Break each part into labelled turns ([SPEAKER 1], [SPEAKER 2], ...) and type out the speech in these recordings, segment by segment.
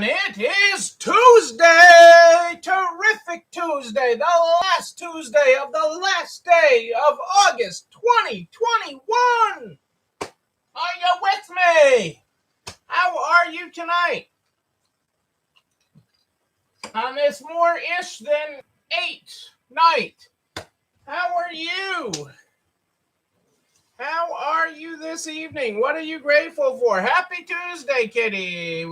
[SPEAKER 1] everyone. It is Tuesday, terrific Tuesday, the last Tuesday of the last day of August 2021. Are you with me? How are you tonight? On this more-ish than 8 night, how are you? How are you this evening? What are you grateful for? Happy Tuesday, Kitty.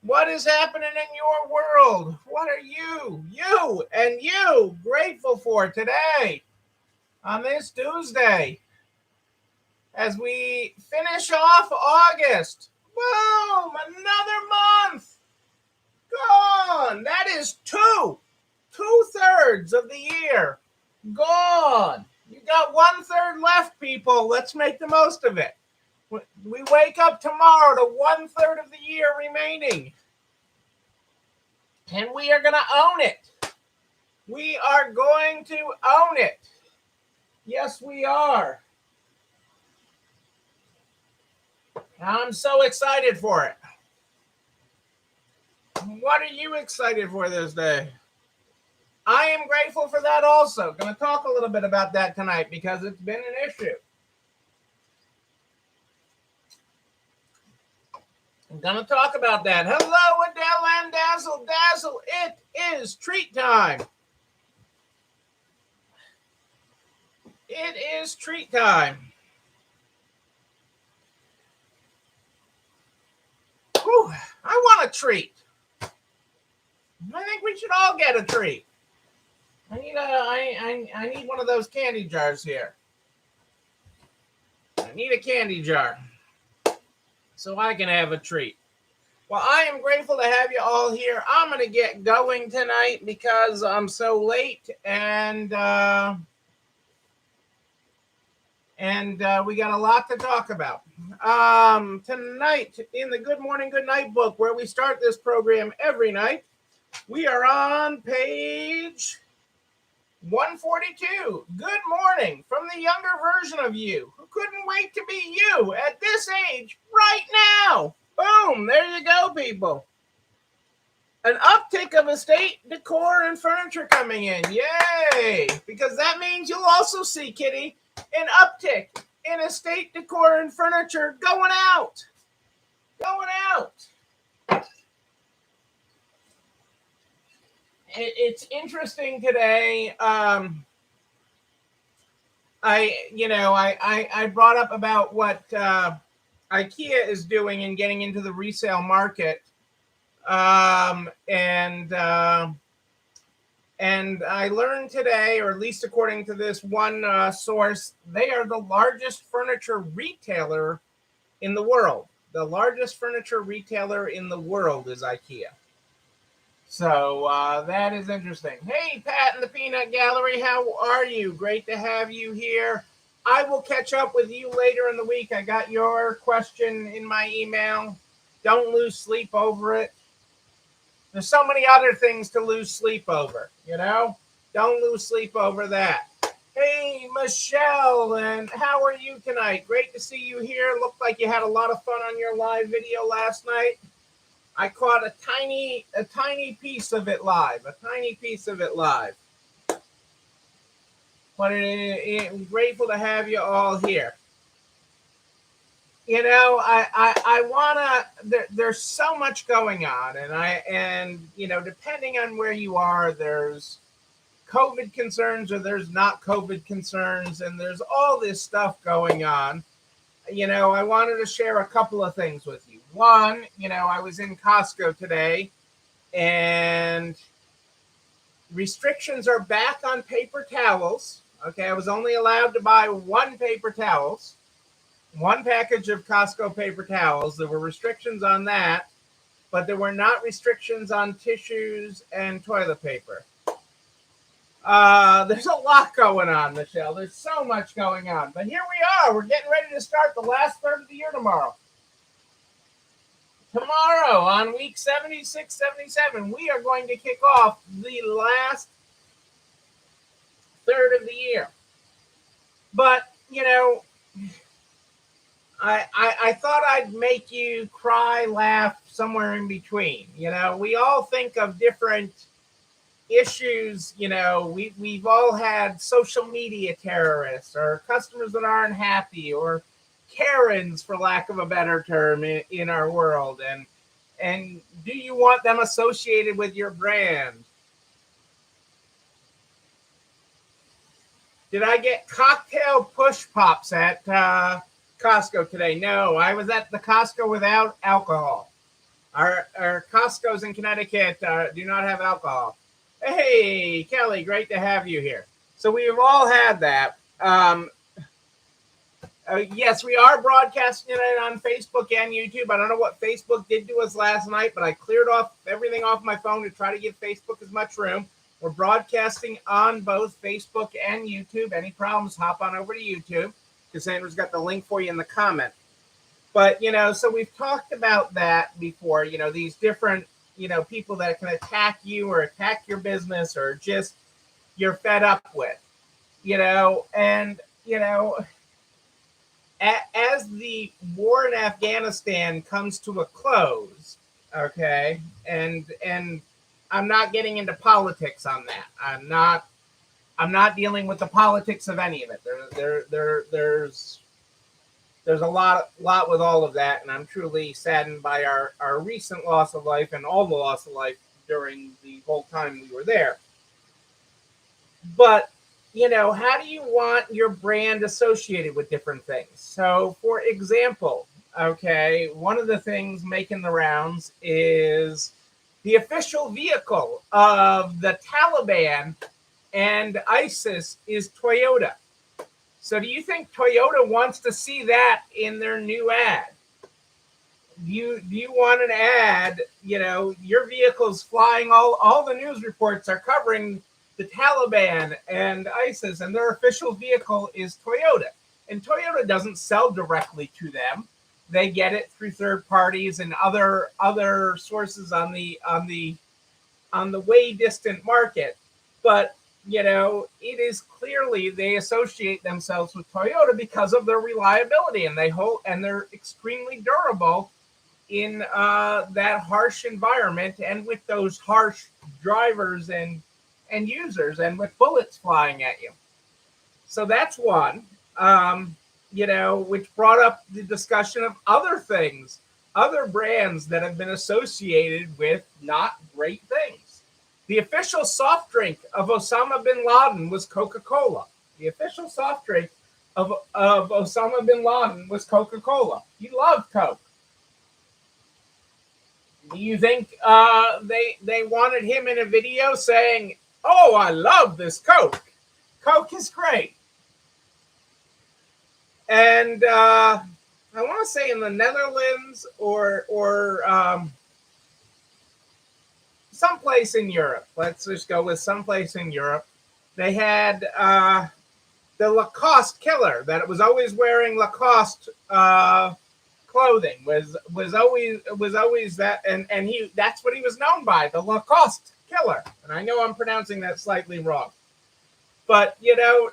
[SPEAKER 1] What is happening in your world? What are you grateful for today on this Tuesday as we finish off August? Boom, another month gone. That is two-thirds of the year gone. You got 1/3 left, people. Let's make the most of it. We wake up tomorrow to 1/3 of the year remaining. And we are going to own it. We are going to own it. Yes, we are. I'm so excited for it. What are you excited for this day? I am grateful for that also. Going to talk a little bit about that tonight because it's been an issue. I'm going to talk about that. Hello, Adele and Dazzle. Dazzle, it is treat time. It is treat time. Whew, I want a treat. I think we should all get a treat. I need one of those candy jars here. I need a candy jar so I can have a treat. Well, I am grateful to have you all here. I'm going to get going tonight because I'm so late, and we got a lot to talk about. Tonight, in the Good Morning, Good Night book, where we start this program every night, we are on page 142. Good morning from the younger version of you who couldn't wait to be you at this age right now. Boom, there you go, people. An uptick of estate decor and furniture coming in. Yay! Because that means you'll also see, Kitty, an uptick in estate decor and furniture going out. Going out. It's interesting today. I brought up about what Ikea is doing and getting into the resale market, and I learned today, or at least according to this one source, they are the largest furniture retailer in the world. The largest furniture retailer in the world is Ikea. So that is interesting. Hey, Pat in the Peanut Gallery, how are you? Great to have you here. I will catch up with you later in the week. I got your question in my email. Don't lose sleep over it. There's so many other things to lose sleep over, you know? Don't lose sleep over that. Hey, Michelle, and how are you tonight? Great to see you here. Looked like you had a lot of fun on your live video last night. I caught a tiny piece of it live. But I'm grateful to have you all here. You know, I wanna. There's so much going on, and depending on where you are, there's COVID concerns or there's not COVID concerns, and there's all this stuff going on. I wanted to share a couple of things with you. One, I was in Costco today, and restrictions are back on paper towels. Okay, I was only allowed to buy one package of Costco paper towels. There were restrictions on that, but there were not restrictions on tissues and toilet paper. There's a lot going on, Michelle. There's so much going on. But here we are. We're getting ready to start the last third of the year tomorrow. Tomorrow, on week 76, 77, we are going to kick off the last third of the year. But, I thought I'd make you cry, laugh, somewhere in between. We all think of different issues. We've all had social media terrorists or customers that aren't happy or Karens, for lack of a better term, in our world. And do you want them associated with your brand? Did I get cocktail push pops at Costco today? No, I was at the Costco without alcohol. Our Costco's in Connecticut do not have alcohol. Hey, Kelly, great to have you here. So we've all had that. Yes, we are broadcasting it on Facebook and YouTube. I don't know what Facebook did to us last night, but I cleared off everything off my phone to try to give Facebook as much room. We're broadcasting on both Facebook and YouTube. Any problems, hop on over to YouTube. Cassandra's got the link for you in the comment. But, so we've talked about that before, these different, people that can attack you or attack your business or just you're fed up with, and, as the war in Afghanistan comes to a close, okay, and I'm not getting into politics on that. I'm not dealing with the politics of any of it. There's a lot with all of that, and I'm truly saddened by our recent loss of life and all the loss of life during the whole time we were there. But how do you want your brand associated with different things? So, for example, okay, one of the things making the rounds is the official vehicle of the Taliban and ISIS is Toyota. So do you think Toyota wants to see that in their new ad? Do you want an ad, your vehicle's flying, all the news reports are covering the Taliban and ISIS, and their official vehicle is Toyota. And Toyota doesn't sell directly to them. They get it through third parties and other sources on the way distant market. But it is clearly they associate themselves with Toyota because of their reliability, and they're extremely durable in that harsh environment and with those harsh drivers and users and with bullets flying at you. So that's one, which brought up the discussion of other things, other brands that have been associated with not great things. The official soft drink of Osama bin Laden was Coca-Cola. The official soft drink of Osama bin Laden was Coca-Cola. He loved Coke. Do you think they wanted him in a video saying, "Oh, I love this Coke. Coke is great"? And I want to say in the Netherlands or someplace in Europe. Let's just go with someplace in Europe. They had the Lacoste killer that was always wearing Lacoste clothing was always that, and he that's what he was known by, the Lacoste killer. And I know I'm pronouncing that slightly wrong, but no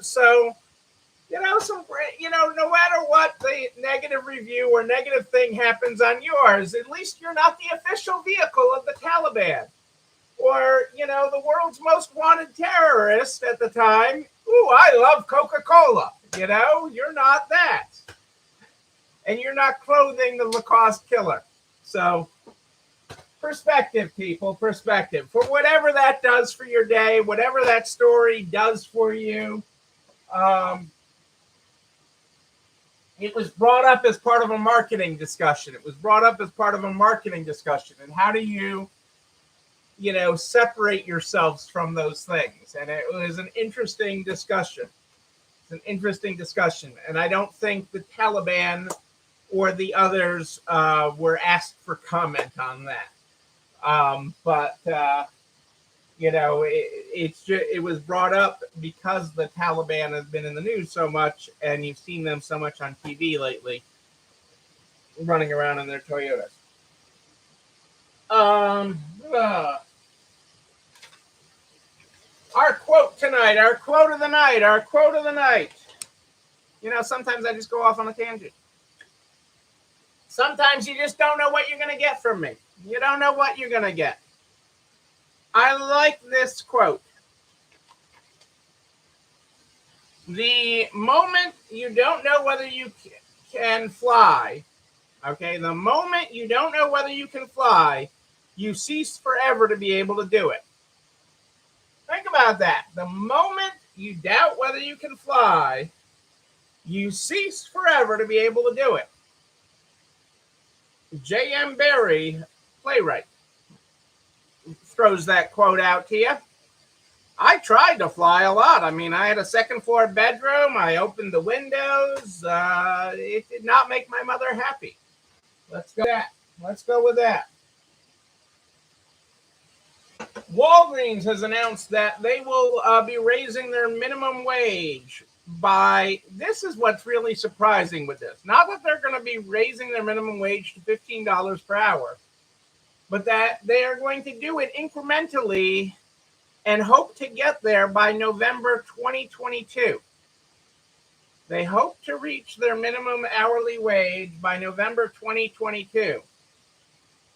[SPEAKER 1] matter what the negative review or negative thing happens on yours, at least you're not the official vehicle of the Taliban or the world's most wanted terrorist at the time. Ooh, I love Coca-Cola. You're not that. And you're not clothing the Lacoste killer. So, perspective, people, perspective. For whatever that does for your day, whatever that story does for you, it was brought up as part of a marketing discussion. And how do you, separate yourselves from those things? And it was an interesting discussion. And I don't think the Taliban or the others were asked for comment on that. It was brought up because the Taliban has been in the news so much, and you've seen them so much on TV lately, running around in their Toyotas. Our quote of the night. Sometimes I just go off on a tangent. Sometimes you just don't know what you're going to get from me. You don't know what you're going to get. I like this quote. The moment you don't know whether you can fly, okay, the moment you don't know whether you can fly, you cease forever to be able to do it. Think about that. The moment you doubt whether you can fly, you cease forever to be able to do it. J.M. Barrie, playwright, throws that quote out to you. I tried to fly a lot. I mean, I had a second floor bedroom. I opened the windows. It did not make my mother happy. Let's go with that. Let's go with that. Walgreens has announced that they will be raising their minimum wage by, this is what's really surprising with this. Not that they're going to be raising their minimum wage to $15 per hour, but that they are going to do it incrementally and hope to get there by November 2022. They hope to reach their minimum hourly wage by November 2022.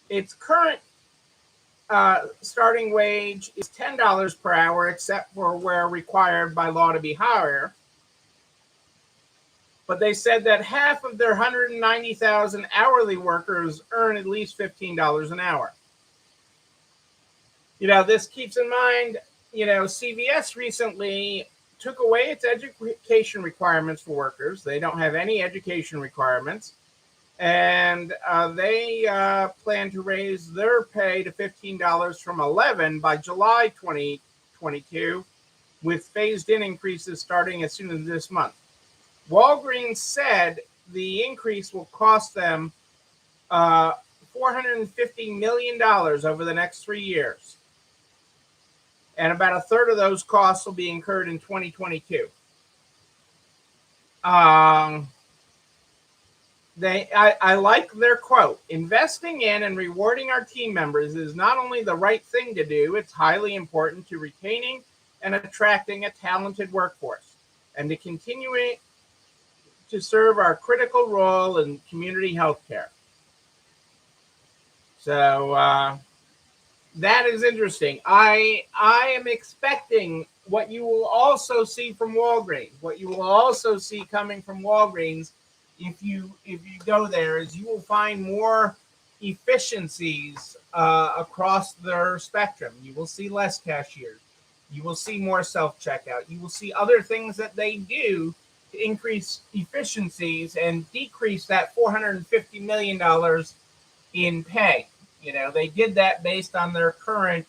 [SPEAKER 1] Its current starting wage is $10 per hour, except for where required by law to be higher. But they said that half of their 190,000 hourly workers earn at least $15 an hour. This keeps in mind, CVS recently took away its education requirements for workers. They don't have any education requirements. And they plan to raise their pay to $15 from $11 by July 2022, with phased-in increases starting as soon as this month. Walgreens said the increase will cost them $450 million over the next 3 years. And about a third of those costs will be incurred in 2022. I like their quote. Investing in and rewarding our team members is not only the right thing to do, it's highly important to retaining and attracting a talented workforce and to continuing to serve our critical role in community healthcare. So that is interesting. I am expecting what you will also see from Walgreens. What you will also see coming from Walgreens, if you go there, is you will find more efficiencies across their spectrum. You will see less cashiers. You will see more self-checkout. You will see other things that they do to increase efficiencies and decrease that $450 million in pay. They did that based on their current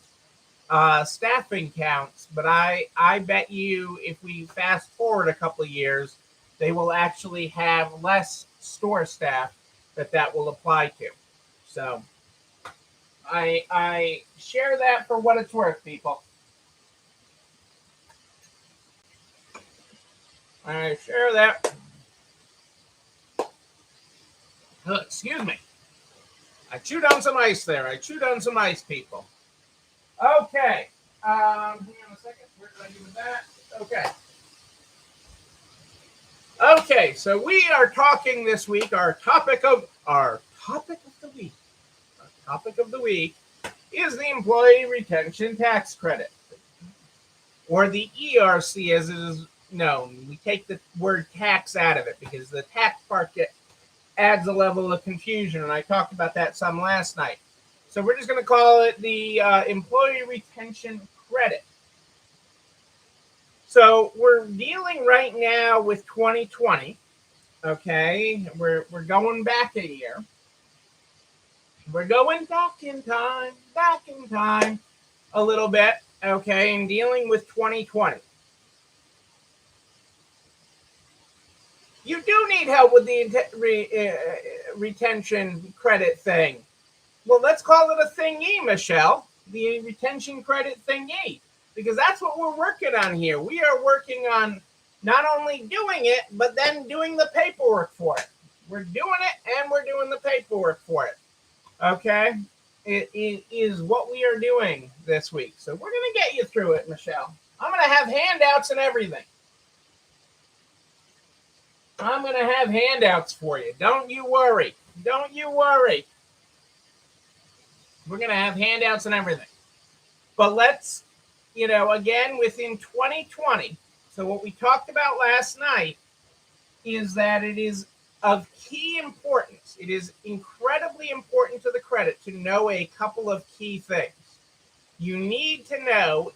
[SPEAKER 1] staffing counts, but I bet you if we fast forward a couple of years, they will actually have less store staff that will apply to. So I share that for what it's worth, people. I share that. Excuse me. I chewed on some ice there. People. Okay. Hang on a second. Where did I do with that? Okay. So we are talking this week. Our topic of the week is the Employee Retention Tax Credit, or the ERC as it is known. We take the word tax out of it because the tax part adds a level of confusion, and I talked about that some last night. So we're just going to call it the Employee Retention Credit. So we're dealing right now with 2020. Okay, we're going back a year. We're going back in time a little bit. Okay, and dealing with 2020. You do need help with the retention credit thing. Well, let's call it a thingy, Michelle. The retention credit thingy. Because that's what we're working on here. We are working on not only doing it, but then doing the paperwork for it. We're doing it and we're doing the paperwork for it. Okay? It is what we are doing this week. So we're going to get you through it, Michelle. I'm going to have handouts and everything. I'm going to have handouts for you. Don't you worry. Don't you worry. We're going to have handouts and everything. But let's, again, within 2020, so what we talked about last night is that it is of key importance. It is incredibly important to the credit to know a couple of key things. You need to know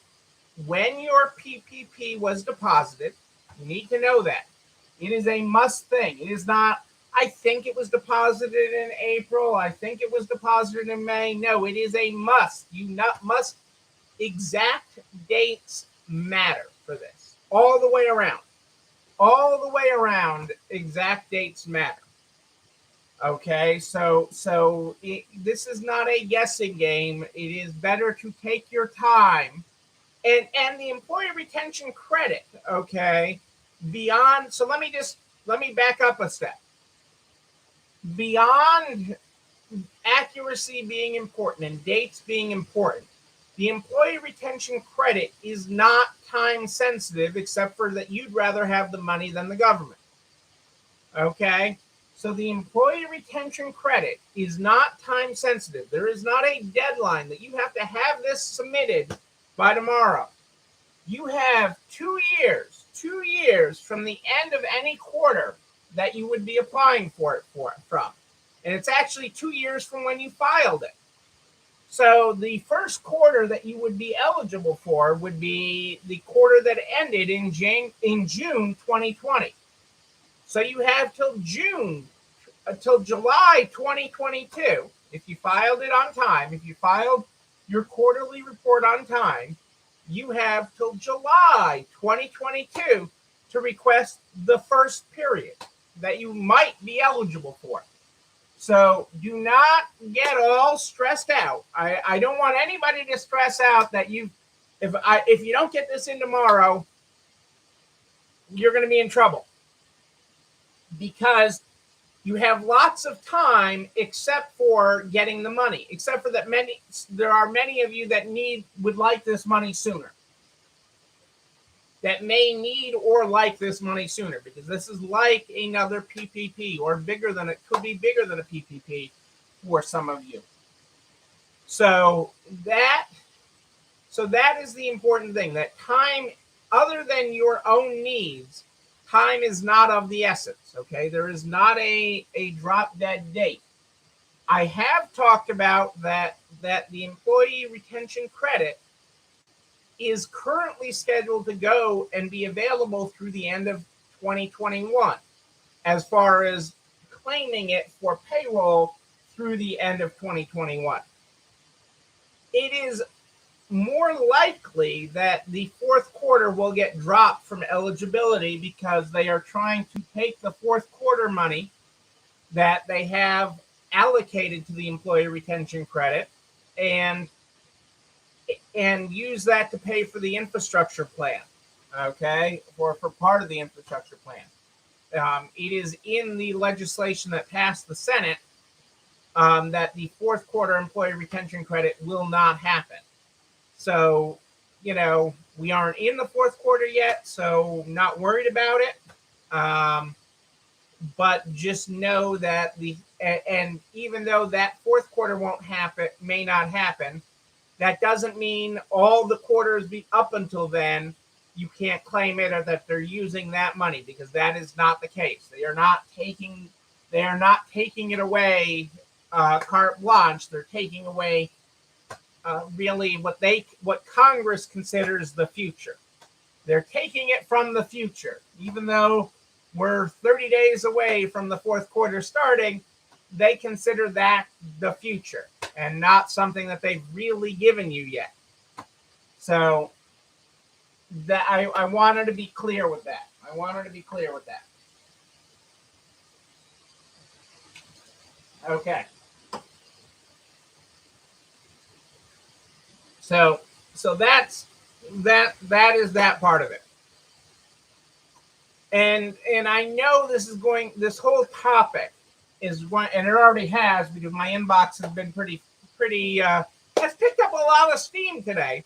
[SPEAKER 1] when your PPP was deposited. You need to know that. It is a must thing. It is not, I think it was deposited in April. I think it was deposited in May. No, it is a must. Must. Exact dates matter for this. All the way around. All the way around, exact dates matter. Okay, so this is not a guessing game. It is better to take your time. And the employee retention credit, okay, beyond, so let me back up a step. Beyond accuracy being important and dates being important, the employee retention credit is not time sensitive, except for that you'd rather have the money than the government. Okay? So the employee retention credit is not time sensitive. There is not a deadline that you have to have this submitted by tomorrow. You have 2 years from the end of any quarter that you would be applying for it from. And it's actually 2 years from when you filed it. So the first quarter that you would be eligible for would be the quarter that ended in June 2020. So you have till July 2022. If you filed it on time, if you filed your quarterly report on time, you have till July 2022 to request the first period that you might be eligible for. So do not get all stressed out. I don't want anybody to stress out that if you don't get this in tomorrow, you're going to be in trouble, because you have lots of time except for getting the money, except for that there are many of you that would like this money sooner, that may need or like this money sooner, because this is like another PPP, or it could be bigger than a PPP for some of you. So that is the important thing, that time, other than your own needs, time is not of the essence. Okay, there is not a drop dead date. I have talked about that the employee retention credit is currently scheduled to go and be available through the end of 2021, as far as claiming it for payroll through the end of 2021. It is more likely that the fourth quarter will get dropped from eligibility, because they are trying to take the fourth quarter money that they have allocated to the employee retention credit and use that to pay for the infrastructure plan, okay, or for part of the infrastructure plan. It is in the legislation that passed the Senate that the fourth quarter employee retention credit will not happen. So, we aren't in the fourth quarter yet, so not worried about it. But just know that and even though that fourth quarter may not happen, that doesn't mean all the quarters up until then you can't claim it, or that they're using that money, because that is not the case. They are not taking it away carte blanche. They're taking away really what Congress considers the future. They're taking it from the future, even though we're 30 days away from the fourth quarter starting. They consider that the future and not something that they've really given you yet. So that I wanted to be clear with that. Okay. So that is that part of it. And I know this whole topic is going, and it already has, because my inbox has been pretty has picked up a lot of steam today.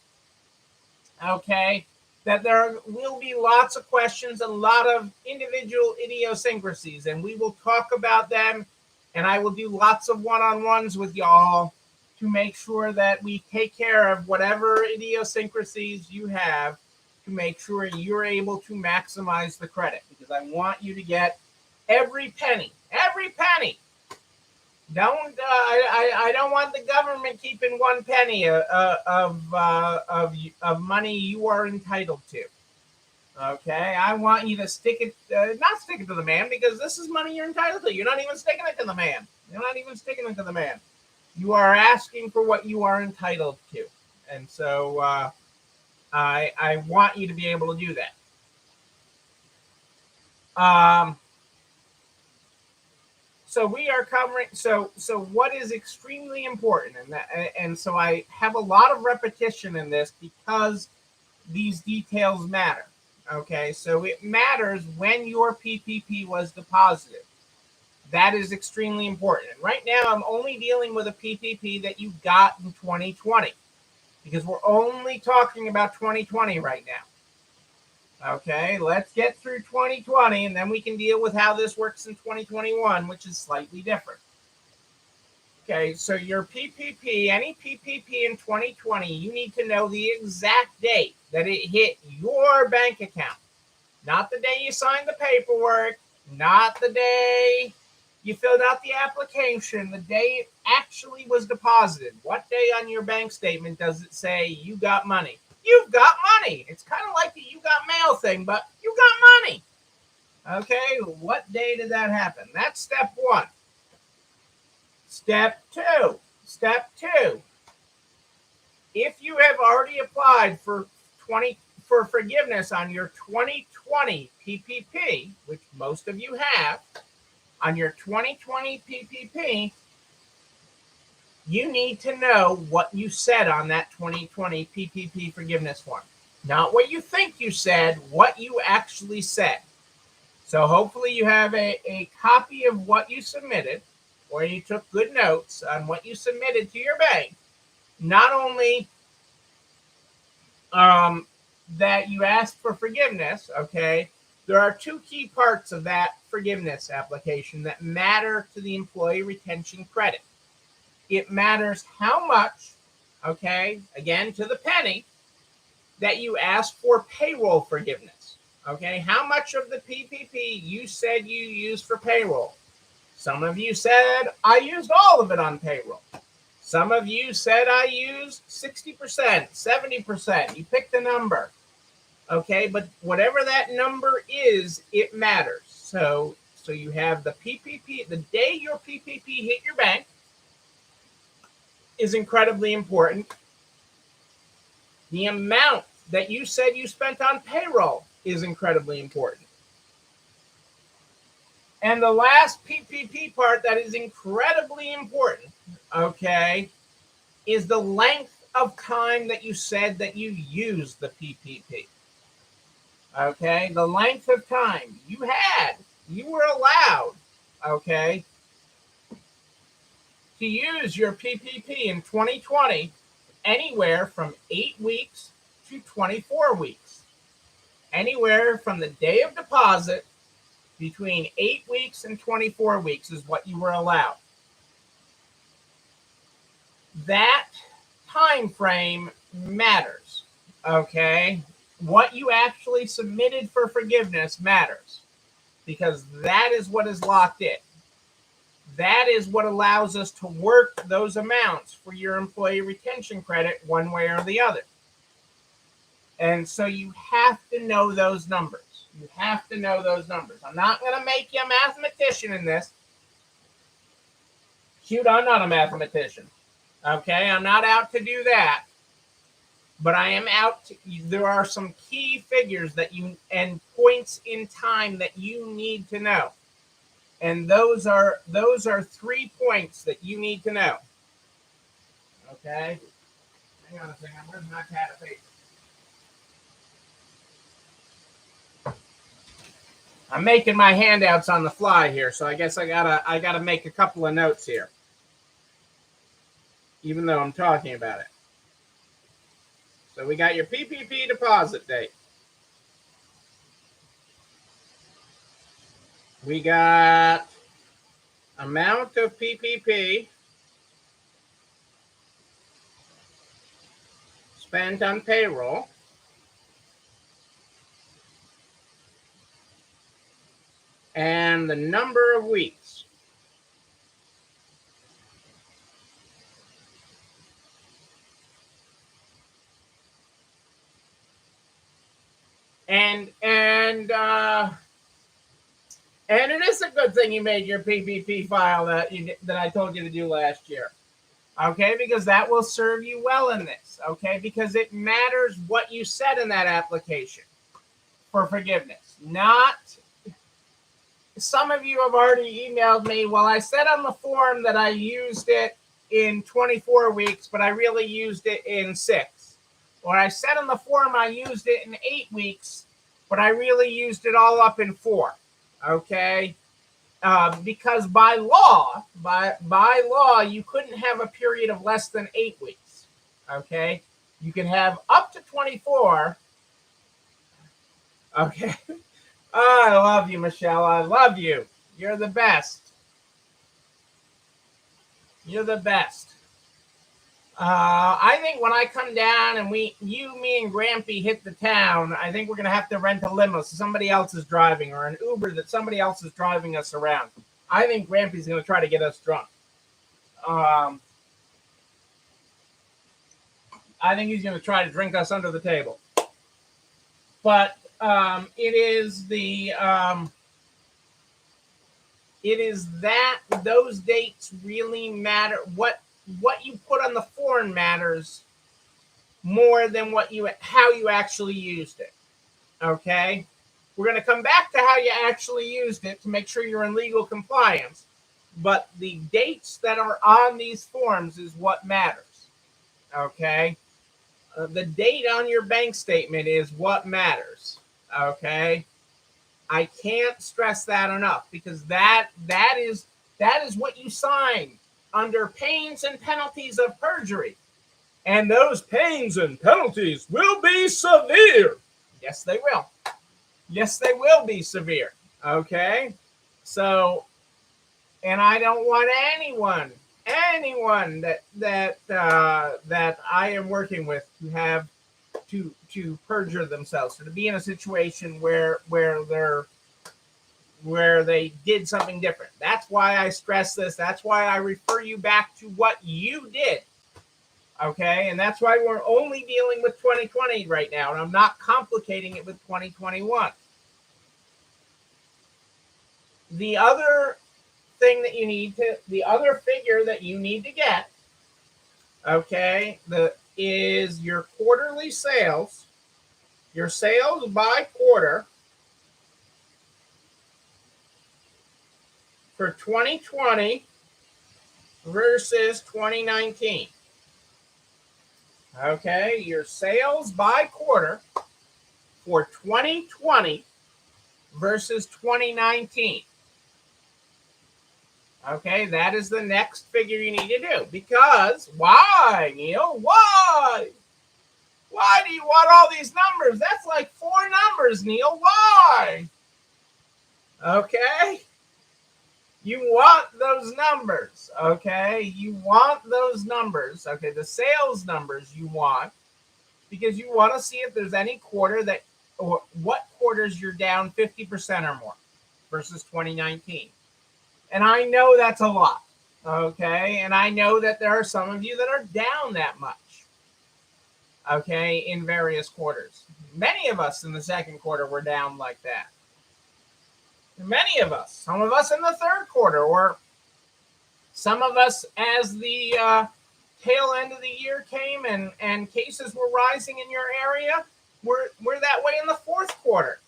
[SPEAKER 1] Okay. that there will be lots of questions, a lot of individual idiosyncrasies, and we will talk about them. And I will do lots of one-on-ones with y'all to make sure that we take care of whatever idiosyncrasies you have to make sure you're able to maximize the credit, because I want you to get every penny. Every penny. I don't want the government keeping one penny of money you are entitled to. Okay, I want you to stick it, not stick it to the man, because this is money you're entitled to. You're not even sticking it to the man. You're not even sticking it to the man. You are asking for what you are entitled to, and so I want you to be able to do that. So we are covering. So what is extremely important, and so I have a lot of repetition in this because these details matter. Okay, so it matters when your PPP was deposited. That is extremely important. And right now, I'm only dealing with a PPP that you got in 2020 because we're only talking about 2020 right now. Okay, let's get through 2020 and then we can deal with how this works in 2021, which is slightly different. Okay, so your PPP, any PPP in 2020, you need to know the exact date that it hit your bank account. Not the day you signed the paperwork, not the day you filled out the application, the day it actually was deposited. What day on your bank statement does it say you got money? You've got money. It's kind of like the you got mail thing, but you got money. Okay, what day did that happen? That's step one. Step two. If you have already applied for forgiveness on your 2020 PPP, which most of you have, on your 2020 PPP, you need to know what you said on that 2020 PPP forgiveness form. Not what you think you said, what you actually said. So hopefully you have a copy of what you submitted, or you took good notes on what you submitted to your bank. Not only that you asked for forgiveness, okay, there are two key parts of that forgiveness application that matter to the employee retention credit. It matters how much, okay, again, to the penny, that you asked for payroll forgiveness. Okay, how much of the PPP you said you used for payroll? Some of you said, I used all of it on payroll. Some of you said I used 60%, 70%. You picked a number. Okay, but whatever that number is, it matters. So you have the PPP, the day your PPP hit your bank is incredibly important. The amount that you said you spent on payroll is incredibly important. And the last PPP part that is incredibly important, okay, is the length of time that you said that you used the PPP. Okay, the length of time you were allowed, okay, to use your PPP in 2020 anywhere from 8 weeks to 24 weeks. Anywhere from the day of deposit between 8 weeks and 24 weeks is what you were allowed. That time frame matters, okay? What you actually submitted for forgiveness matters because that is what is locked in. That is what allows us to work those amounts for your employee retention credit one way or the other. And so you have to know those numbers. You have to know those numbers. I'm not going to make you a mathematician in this. Shoot, I'm not a mathematician. Okay, I'm not out to do that. But I am out to, there are some key figures that you, and points in time that you need to know. And those are 3 points that you need to know. Okay? Hang on a second. Where's my pad of paper? I'm making my handouts on the fly here, so I guess I gotta make a couple of notes here. Even though I'm talking about it. So we got your PPP deposit date. We got amount of PPP spent on payroll. And the number of weeks. And it is a good thing you made your PPP file that I told you to do last year. Okay, because that will serve you well in this. Okay, because it matters what you said in that application for forgiveness. Not some of you have already emailed me. Well, I said on the form that I used it in 24 weeks, but I really used it in 6. Or I said on the form I used it in 8 weeks, but I really used it all up in 4. Okay, because by law, you couldn't have a period of less than 8 weeks. Okay, you can have up to 24. Okay. Oh, I love you, Michelle. I love you. You're the best. You're the best. I think when I come down and me and Grampy hit the town, I think we're going to have to rent a limo so somebody else is driving, or an Uber that somebody else is driving us around. I think Grampy's going to try to get us drunk. I think he's going to try to drink us under the table. But it is that those dates really matter. What you put on the form matters more than how you actually used it. Okay, we're going to come back to how you actually used it to make sure you're in legal compliance. But the dates that are on these forms is what matters. Okay, the date on your bank statement is what matters. Okay, I can't stress that enough, because that is what you sign under pains and penalties of perjury. And those pains and penalties will be severe. Yes, they will. Yes, they will be severe. Okay? So, and I don't want anyone that I am working with to have to perjure themselves, or to be in a situation where they did something different. That's why I stress this. That's why I refer you back to what you did. Okay, and that's why we're only dealing with 2020 right now, and I'm not complicating it with 2021. The other thing that the other figure that you need to get, okay, is your quarterly sales, your sales by quarter for 2020 versus 2019. Okay, your sales by quarter for 2020 versus 2019. Okay, that is the next figure you need to do. Because, why, Neil? Why? Why do you want all these numbers? That's like 4 numbers, Neil. Why? Okay? You want those numbers, okay? You want those numbers, okay? The sales numbers you want, because you want to see if there's any quarter that, or what quarters you're down 50% or more versus 2019. And I know that's a lot, okay? And I know that there are some of you that are down that much, okay, in various quarters. Many of us in the second quarter were down like that. Many of us, some of us in the third quarter, or some of us as the tail end of the year came and cases were rising in your area, we're that way in the fourth quarter.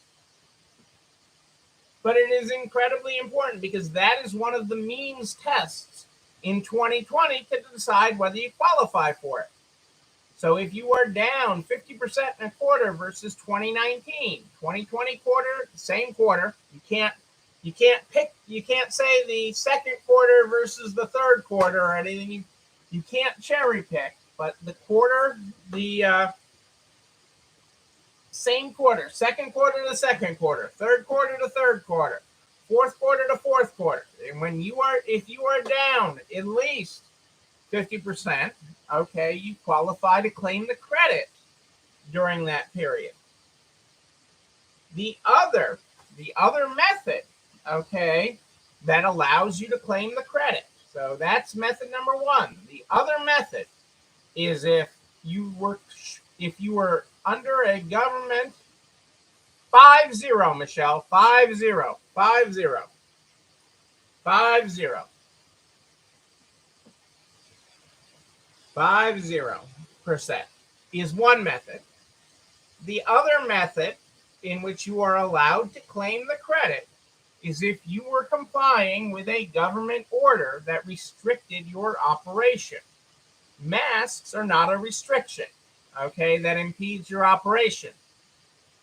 [SPEAKER 1] But it is incredibly important, because that is one of the means tests in 2020 to decide whether you qualify for it. So if you are down 50% in a quarter versus 2019, 2020 quarter, same quarter, you can't say the second quarter versus the third quarter or anything. You can't cherry pick, but the quarter, the same quarter, second quarter to second quarter, third quarter to third quarter. fourth quarter to fourth quarter. And if you are down at least 50%, okay, you qualify to claim the credit during that period. The other method, okay, that allows you to claim the credit. So that's method number one. The other method is if you were under a government 50, Michelle, 50, 50, 50, 50% is one method. The other method in which you are allowed to claim the credit is if you were complying with a government order that restricted your operation. Masks are not a restriction, okay, that impedes your operation.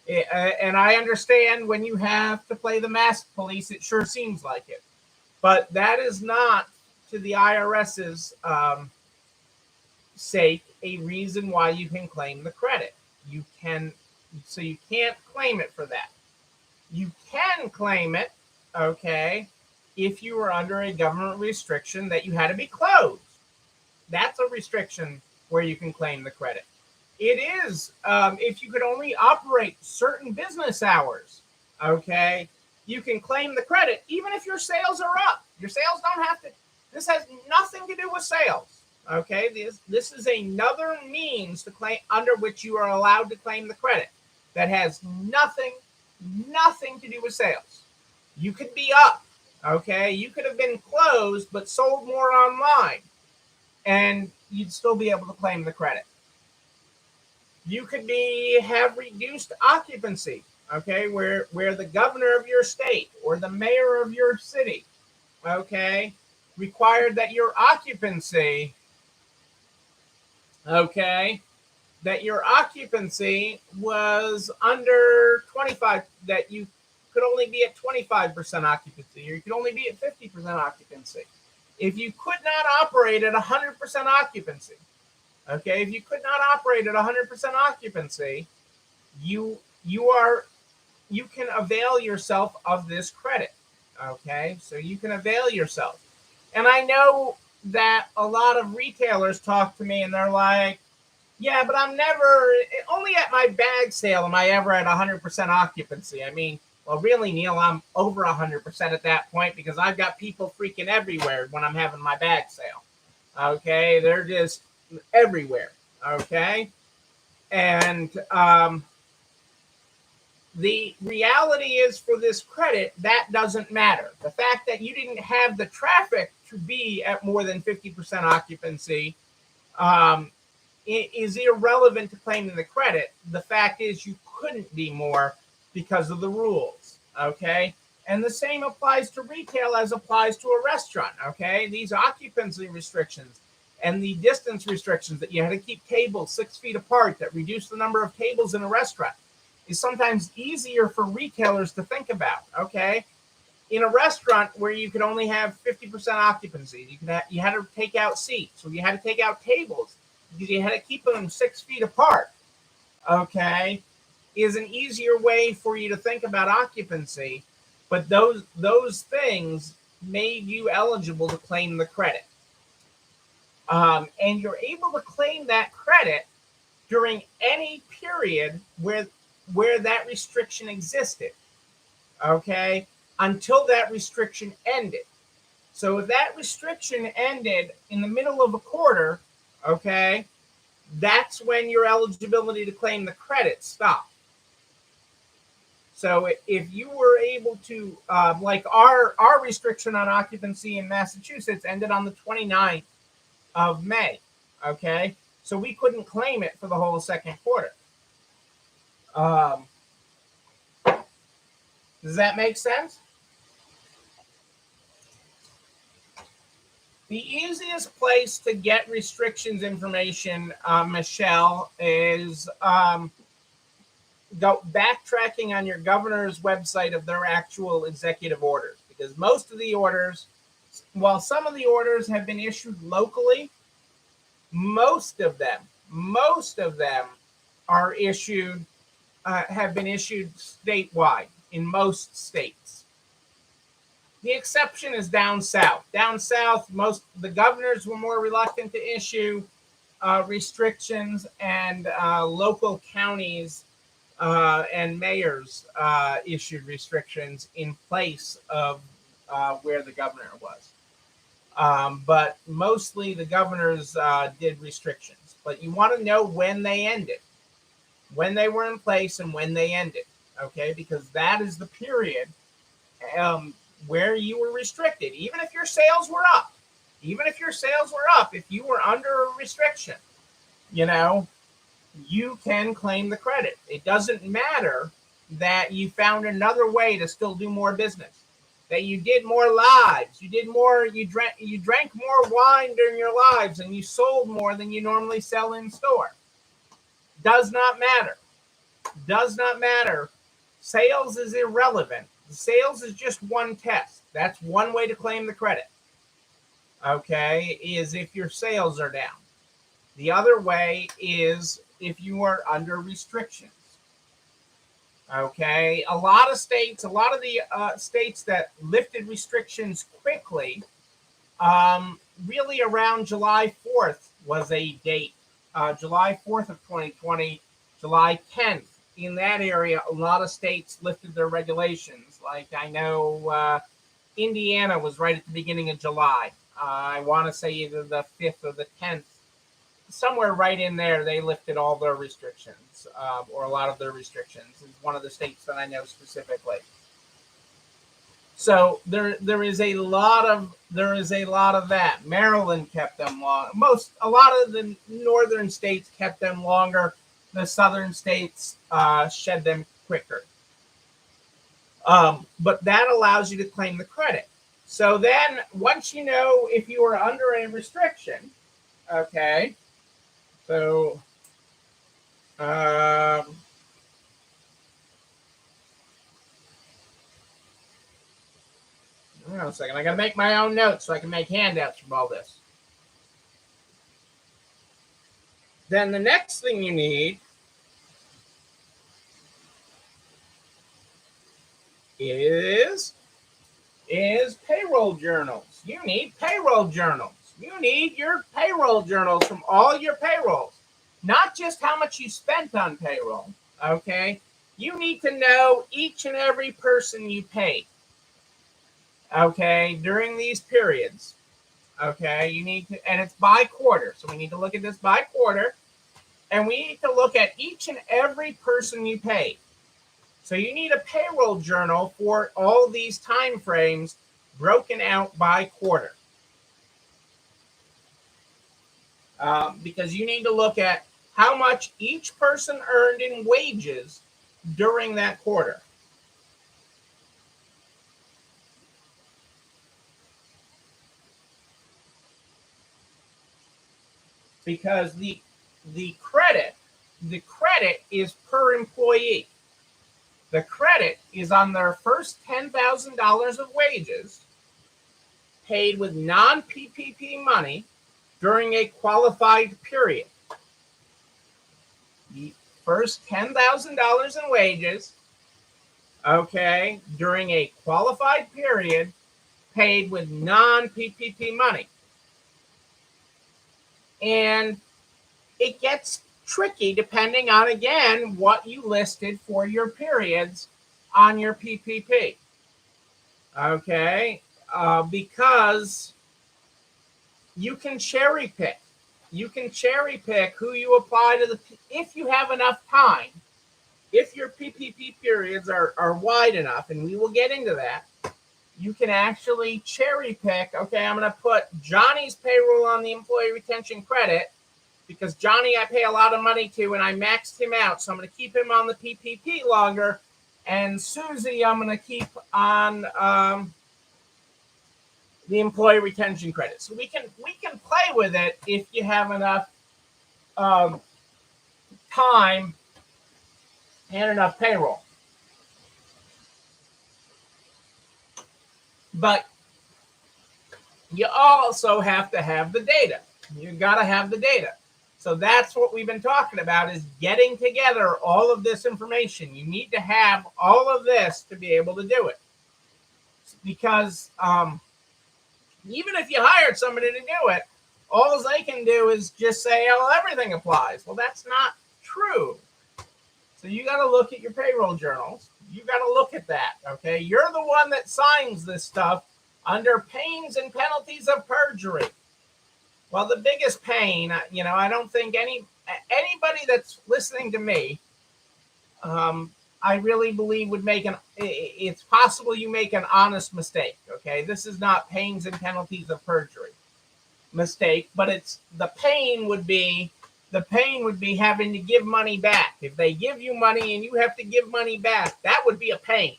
[SPEAKER 1] And I understand when you have to play the mask police, it sure seems like it. But that is not, to the IRS's sake, a reason why you can claim the credit. You can't claim it for that. You can claim it, okay, if you were under a government restriction that you had to be closed. That's a restriction where you can claim the credit. It is if you could only operate certain business hours, okay, you can claim the credit even if your sales are up. Your sales don't have to, this has nothing to do with sales, okay? This is another means to claim under which you are allowed to claim the credit that has nothing to do with sales. You could be up, okay? You could have been closed but sold more online, and you'd still be able to claim the credit. You could have reduced occupancy, okay, where the governor of your state or the mayor of your city, okay, required that your occupancy, okay, that your occupancy was under 25, that you could only be at 25% occupancy, or you could only be at 50% occupancy. If you could not operate at 100% occupancy, okay, if you could not operate at 100% occupancy, you can avail yourself of this credit, okay? So you can avail yourself. And I know that a lot of retailers talk to me and they're like, yeah, but I'm never, only at my bag sale am I ever at 100% occupancy. I mean, well, really, Neil, I'm over 100% at that point because I've got people freaking everywhere when I'm having my bag sale, okay? They're just everywhere, okay? And the reality is, for this credit, that doesn't matter. The fact that you didn't have the traffic to be at more than 50% occupancy is irrelevant to claiming the credit. The fact is you couldn't be more because of the rules, okay? And the same applies to retail as applies to a restaurant, okay? These occupancy restrictions and the distance restrictions that you had to keep tables 6 feet apart that reduce the number of tables in a restaurant is sometimes easier for retailers to think about, okay? In a restaurant where you could only have 50% occupancy, you had to take out seats, or you had to take out tables because you had to keep them 6 feet apart, okay, is an easier way for you to think about occupancy, but those things made you eligible to claim the credit. And you're able to claim that credit during any period where that restriction existed, okay, until that restriction ended. So if that restriction ended in the middle of a quarter, okay, that's when your eligibility to claim the credit stopped. So if you were able to, like our restriction on occupancy in Massachusetts ended on the 29th of May, okay? So we couldn't claim it for the whole second quarter. Does that make sense? The easiest place to get restrictions information, Michelle, is go backtracking on your governor's website of their actual executive orders, because most of the orders, while some of the orders have been issued locally, most of them are have been issued statewide in most states. The exception is down south. Down south, the governors were more reluctant to issue restrictions, and local counties and mayors issued restrictions in place of where the governor was. But mostly the governors did restrictions. But you want to know when they ended, when they were in place and when they ended, okay? Because that is the period where you were restricted. Even if your sales were up, if you were under a restriction, you know, you can claim the credit. It doesn't matter that you found another way to still do more business, that you did more lives, you drank more wine during your lives, and you sold more than you normally sell in store. Does not matter. Does not matter. Sales is irrelevant. Sales is just one test. That's one way to claim the credit. Okay, is if your sales are down. The other way is if you are under restrictions. Okay, a lot of the states that lifted restrictions quickly, really around July 4th was a date. July 4th of 2020, July 10th. In that area, a lot of states lifted their regulations. Like I know Indiana was right at the beginning of July. I want to say either the 5th or the 10th. Somewhere right in there, they lifted all their restrictions, or a lot of their restrictions. It's one of the states that I know specifically. So there is a lot of that. Maryland kept them long. A lot of the northern states kept them longer. The southern states shed them quicker. But that allows you to claim the credit. So then, once you know if you are under a restriction, okay. So, hang on a second. I got to make my own notes so I can make handouts from all this. Then the next thing you need is payroll journals. You need payroll journals. You need your payroll journals from all your payrolls, not just how much you spent on payroll, okay? You need to know each and every person you paid, okay, during these periods, okay? You need to, and it's by quarter, so we need to look at this by quarter, and we need to look at each and every person you paid. So you need a payroll journal for all these time frames broken out by quarter. Because you need to look at how much each person earned in wages during that quarter. Because the credit is per employee. The credit is on their first $10,000 of wages paid with non-PPP money during a qualified period. The first $10,000 in wages, okay, during a qualified period paid with non-PPP money. And it gets tricky depending on, again, what you listed for your periods on your PPP. Okay, because you can cherry pick. You can cherry pick who you apply to if you have enough time, if your PPP periods are wide enough, and we will get into that, you can actually cherry pick, okay, I'm going to put Johnny's payroll on the employee retention credit because Johnny I pay a lot of money to and I maxed him out, so I'm going to keep him on the PPP longer, and Susie I'm going to keep on the employee retention credit. So we can play with it if you have enough time and enough payroll. But you also have to have the data. You got to have the data. So that's what we've been talking about, is getting together all of this information. You need to have all of this to be able to do it. because even if you hired somebody to do it, all they can do is just say, oh, everything applies. Well, that's not true. So you got to look at your payroll journals. You got to look at that, okay? You're the one that signs this stuff under pains and penalties of perjury. Well, the biggest pain, I don't think anybody that's listening to me, I really believe it's possible you make an honest mistake, okay? This is not pains and penalties of perjury mistake, but the pain would be having to give money back. If they give you money and you have to give money back, that would be a pain.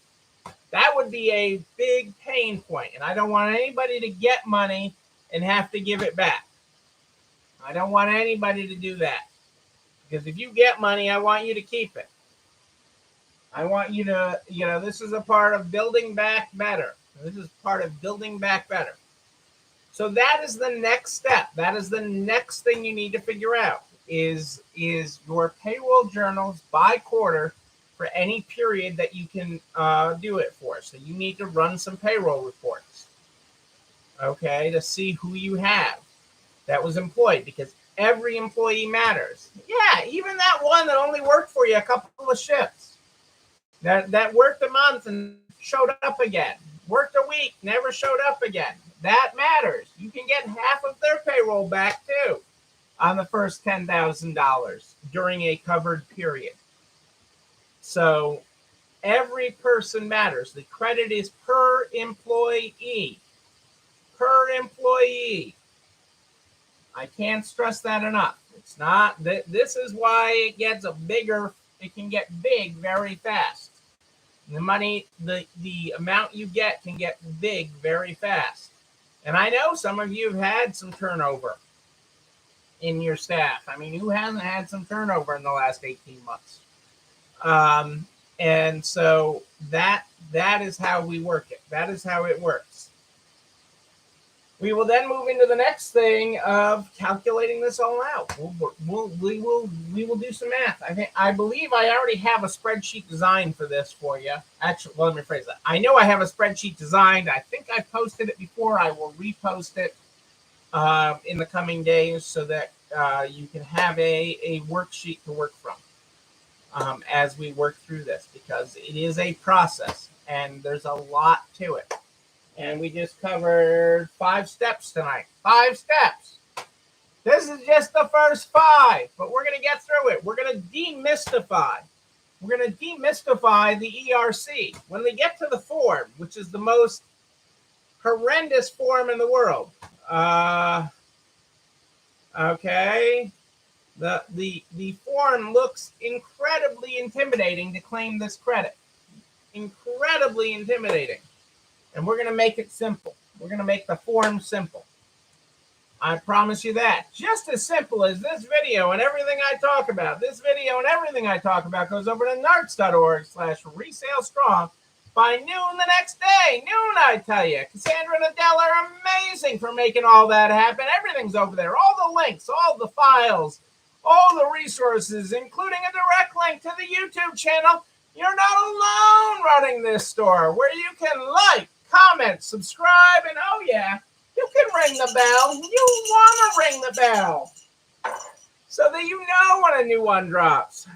[SPEAKER 1] That would be a big pain point. And I don't want anybody to get money and have to give it back. I don't want anybody to do that. Because if you get money, I want you to keep it. I want you to, this is a part of building back better. This is part of building back better. So that is the next step. That is the next thing you need to figure out is your payroll journals by quarter for any period that you can do it for. So you need to run some payroll reports, okay, to see who you have that was employed, because every employee matters. Yeah, even that one that only worked for you a couple of shifts, that worked a month and showed up again, worked a week, never showed up again. That matters. You can get half of their payroll back too on the first $10,000 during a covered period. So every person matters. The credit is per employee. Per employee. I can't stress that enough. It's not that this is why it gets it can get big very fast. The money, the amount you get can get big very fast. And I know some of you have had some turnover in your staff. I mean, who hasn't had some turnover in the last 18 months? And so that is how we work it. That is how it works. We will then move into the next thing of calculating this all out. We will do some math. I believe I already have a spreadsheet designed for this for you. Actually, well, let me rephrase that. I know I have a spreadsheet designed. I think I posted it before. I will repost it in the coming days so that you can have a worksheet to work from as we work through this, because it is a process and there's a lot to it. And we just covered 5 steps tonight. 5 steps. This is just the first 5, but we're going to get through it. We're going to demystify. We're going to demystify the ERC. When we get to the form, which is the most horrendous form in the world. Okay. The form looks incredibly intimidating to claim this credit. Incredibly intimidating. And we're going to make it simple. We're going to make the form simple. I promise you that. Just as simple as this video and everything I talk about. This video and everything I talk about goes over to narcs.org/resalestrong by noon the next day. Noon, I tell you. Cassandra and Adele are amazing for making all that happen. Everything's over there. All the links, all the files, all the resources, including a direct link to the YouTube channel. You're not alone running this store, where you can like, comment, subscribe, and oh yeah, you can ring the bell. You want to ring the bell so that you know when a new one drops.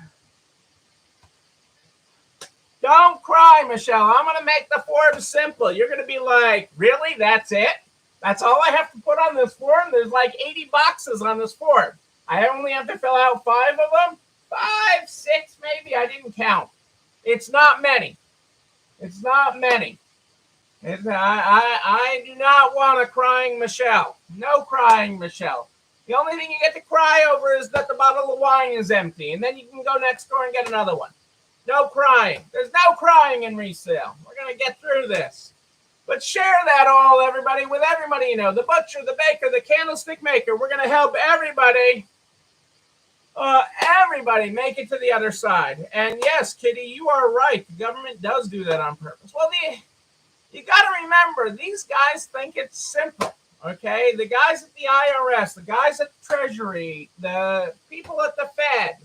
[SPEAKER 1] Don't cry, Michelle. I'm going to make the form simple. You're going to be like, really? That's it? That's all I have to put on this form? There's like 80 boxes on this form. I only have to fill out 5 of them? 5, 6 maybe? I didn't count. It's not many. It's not many. I do not want a crying Michelle. No crying Michelle. The only thing you get to cry over is that the bottle of wine is empty, and then you can go next door and get another one. No crying. There's no crying in resale. We're going to get through this. But share that all, everybody, with everybody you know. The butcher, the baker, the candlestick maker. We're going to help everybody. Everybody make it to the other side. And yes, Kitty, you are right. The government does do that on purpose. Well, you got to remember, these guys think it's simple, okay? The guys at the IRS, the guys at the Treasury, the people at the Fed,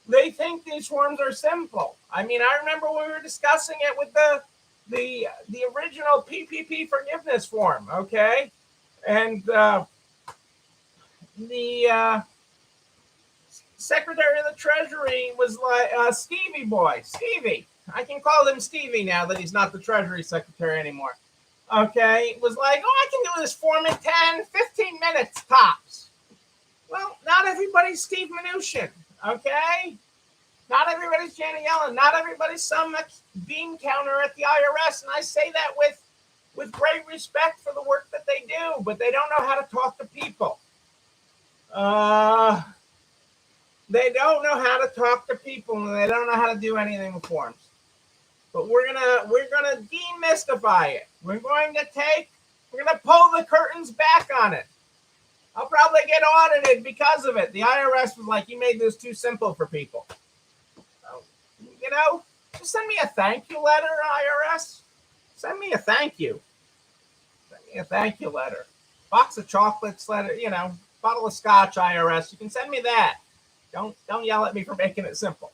[SPEAKER 1] they think these forms are simple. I mean, I remember when we were discussing it with the original PPP forgiveness form, okay? And the Secretary of the Treasury was like Stevie Boy. Stevie. I can call him Stevie now that he's not the Treasury Secretary anymore. Okay, it was like, oh, I can do this form in 10, 15 minutes tops. Well, not everybody's Steve Mnuchin, okay? Not everybody's Janet Yellen. Not everybody's some bean counter at the IRS. And I say that with great respect for the work that they do, but they don't know how to talk to people. They don't know how to talk to people, and they don't know how to do anything with forms. But we're gonna demystify it. We're gonna pull the curtains back on it. I'll probably get audited because of it. The IRS was like, you made this too simple for people. You know, just send me a thank you letter, IRS. Send me a thank you. Send me a thank you letter. Box of chocolates letter, bottle of scotch, IRS. You can send me that. Don't yell at me for making it simple.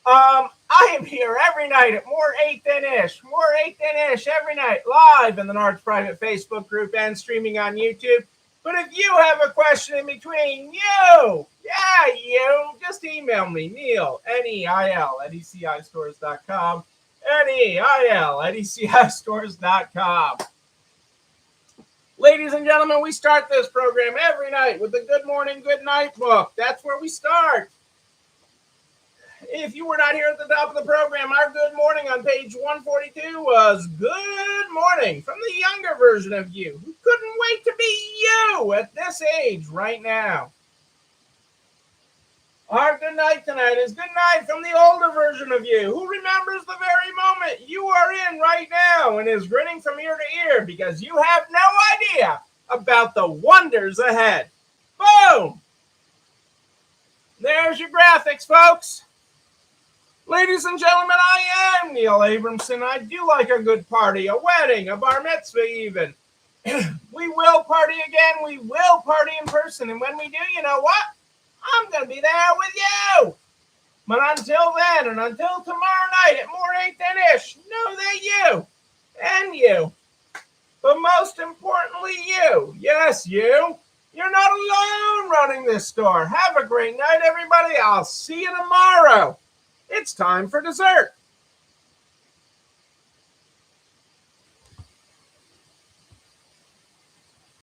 [SPEAKER 1] I am here every night at More 8 Than Ish every night, live in the Nards private Facebook group and streaming on YouTube. But if you have a question in between, you just email me, Neil, Neil, at ECIstores.com, Neil, at ECIstores.com. Ladies and gentlemen, we start this program every night with the Good Morning, Good Night book. That's where we start. If you were not here at the top of the program, our good morning on page 142 was good morning from the younger version of you who couldn't wait to be you at this age right now. Our good night tonight is good night from the older version of you who remembers the very moment you are in right now and is grinning from ear to ear because you have no idea about the wonders ahead. Boom! There's your graphics, folks. Ladies and gentlemen, I am Neil Abramson. I do like a good party, a wedding, a bar mitzvah even. We will party again. We will party in person. And when we do, you know what? I'm going to be there with you. But until then, and until tomorrow night at More 8 Than Ish, know that you and you, but most importantly you, yes, you're not alone running this store. Have a great night, everybody. I'll see you tomorrow. It's time for dessert.